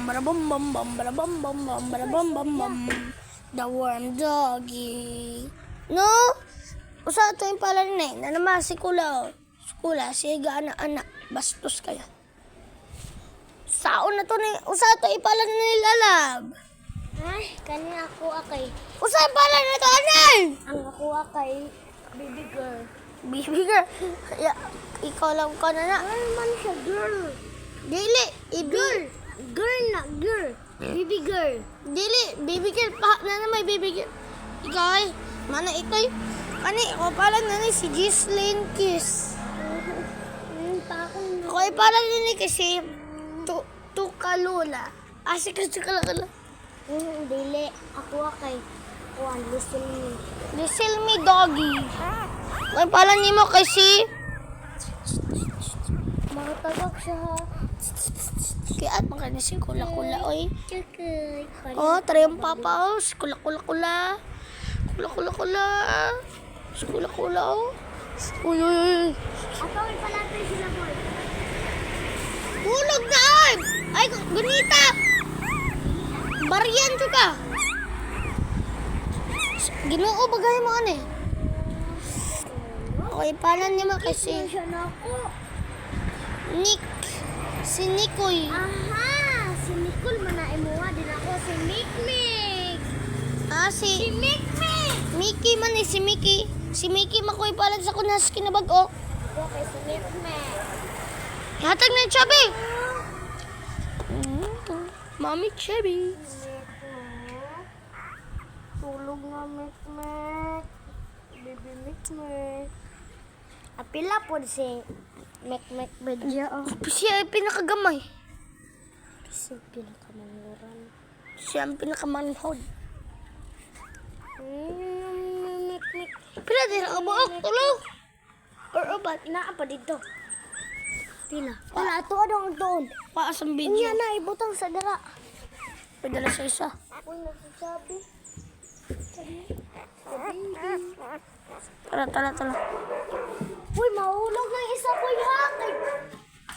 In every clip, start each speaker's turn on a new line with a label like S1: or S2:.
S1: bara bum bum bum bara bum bum bum bara bum bum bum. The warm doggy. No? Usa to yung pala rin na naman si Kula. Kula, siga anak-anak. Bastos kaya. Saon na to ni usa to ipala na nilalab.
S2: Ay, kani ako akay.
S1: Usa pala na to anay.
S2: Ang ako akay baby girl.
S1: Baby girl. Ya, ikaw lang ka na na.
S2: Ano man siya girl?
S1: Dili,
S2: Girl. Girl na girl. Baby girl.
S1: Dili, baby girl. Pa na may baby girl. Ikaw ay, mana ito'y. Kani, ako pala na ni si Gislyn Kiss.
S2: Pa akong
S1: Ako ay pala na ni kasi Tukalula. Asi ka Tukalula.
S2: dili. Ako akay. Kuan, listen me.
S1: Listen me, doggy. Ako ay pala ni mo kasi
S2: Makatagak siya ha.
S1: kaya at mga ni si Kula-Kula, oy.
S2: Chakay.
S1: Oh, try ang papaos. Kula-Kula-Kula. Kula-Kula-Kula. Kula-Kula, oh. Uy, uy, uy.
S2: Ako ay palapit sila boy.
S1: Hulog na, ay! Ay, gunita! Bariyan to ka! Ginoo bagay mo, ano eh? Okay, paano niya mo kasi?
S2: Siya na ako.
S1: Nick. Si Nikoy.
S2: Aha! Si Nicole manaimuha din ako. Si Mikmik.
S1: Ah,
S2: Si
S1: si
S2: Mikmik.
S1: Mickey man eh, si Mickey. Si Mickey makoy palag sa kunas kinabag-o.
S2: Ako kay si Mikmik.
S1: Hatag na Chubby. Mommy Chubby.
S2: Tulog na Mikmik. Baby Mikmik. Apila po si Mikmik Bedya.
S1: Siya ay pinakagamay.
S2: Kasi pinakamanguran.
S1: Siya ang pinakamanhod.
S2: Mikmik.
S1: Pila din ang buok, tulog. Or ubat.
S2: Naa pa dito. Pila. Wala, ito ang doon.
S1: Paas ang
S2: Inya
S1: video.
S2: na, ibutang sa dara.
S1: Padala sa isa.
S2: Uy, nagsasabi.
S1: Tara.
S2: Uy, mahulog na isa boy ha.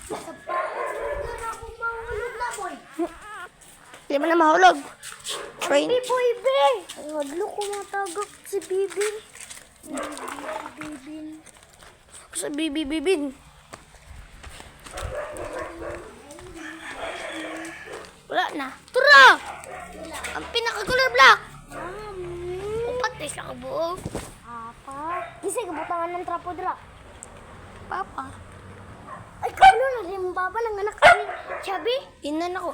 S2: Sa paas na ako mahulog na boy.
S1: Hindi mo na mahulog. Train.
S2: Bibi boy be. Wadlo ko matagak si Bibi. Bibi.
S1: Sa bibin. Wala na. Tara! Ang pinaka-color black. Upat na siya kabuog.
S2: Apa? Kasi kabutangan ng trapo dira.
S1: Papa.
S2: Ay, kano na rin mo baba ng anak ni Chubby?
S1: Inan ako.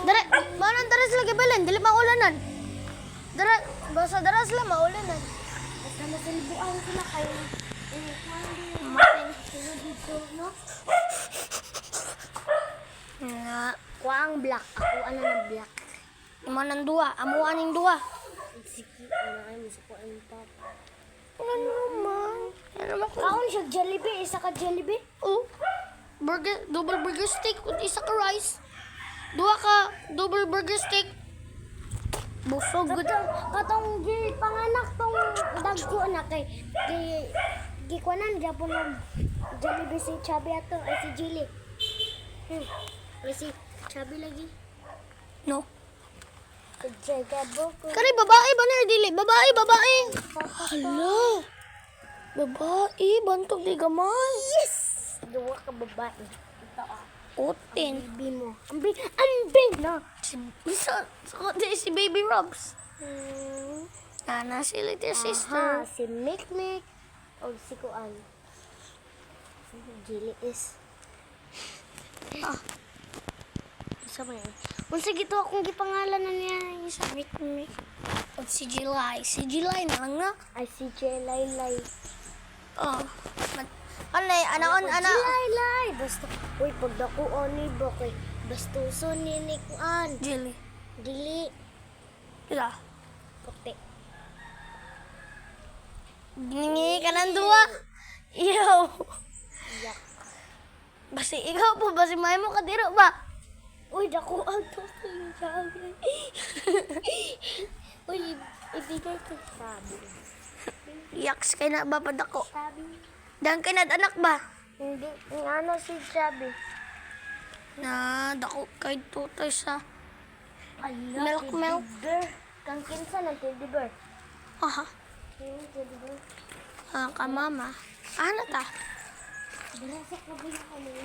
S1: Dara, manon dara sila gibalan, dili maulanan. Dara, basta dara sila maulanan.
S2: Basta masilbuan sila kayo. Sila dito, no?
S1: Nga,
S2: Kuang black. Ako ano na black.
S1: imanan dua, amuan ning dua.
S2: Sige, ano kayo masukuan mo pa.
S1: Ano naman? Ano naman ko?
S2: Kaon siya Jollibee, isa ka Jollibee.
S1: Oh, burger, double burger steak, kung isa ka rice. Dua ka, double burger steak. Busog.
S2: Katong panganak tong dagko na kay gikuanan gyapon ng Jollibee si Chubby ato ay si Jilly. Ay si Chubby lagi.
S1: No.
S2: Jaga boko.
S1: Kari babae ba na dili? Babae. Hala. Babae, bantog di gamay.
S2: Yes! Duwa ka babae. Ito ah.
S1: Oten.
S2: Baby mo. Ambing na.
S1: Si Baby Robs. Nana si little sister.
S2: Si Mikmik o si Kuan. Si Jilly is. Sa may. Kung sige to akong gipangalan na niya sa Mikmik.
S1: O si July. Si July na lang na.
S2: Ay si Jelaylay.
S1: Oh. Anay, anaon, ana.
S2: Jelaylay. Basta, uy, pagdako ni Bokay. Bastuso ni Nikuan.
S1: Jilly.
S2: Dili.
S1: Ila.
S2: Puti.
S1: Giningi ka ng duwa. Iyaw.
S2: Yak.
S1: Basi ikaw po, basi may mo kadiro ba?
S2: Uy, dako ang yung sabi. Uy, ibigay ko sabi.
S1: Yaks kay na ba padako?
S2: Sabi.
S1: Dan kay na anak ba?
S2: Hindi, ano si Chubby?
S1: Na dako kay tutoy sa
S2: Ala,
S1: Milk.
S2: teddy bear. Kang kinsa ng teddy bear.
S1: aha.
S2: Teddy bear.
S1: Ka mama. Ano ta?
S2: Dala sa kabila kami.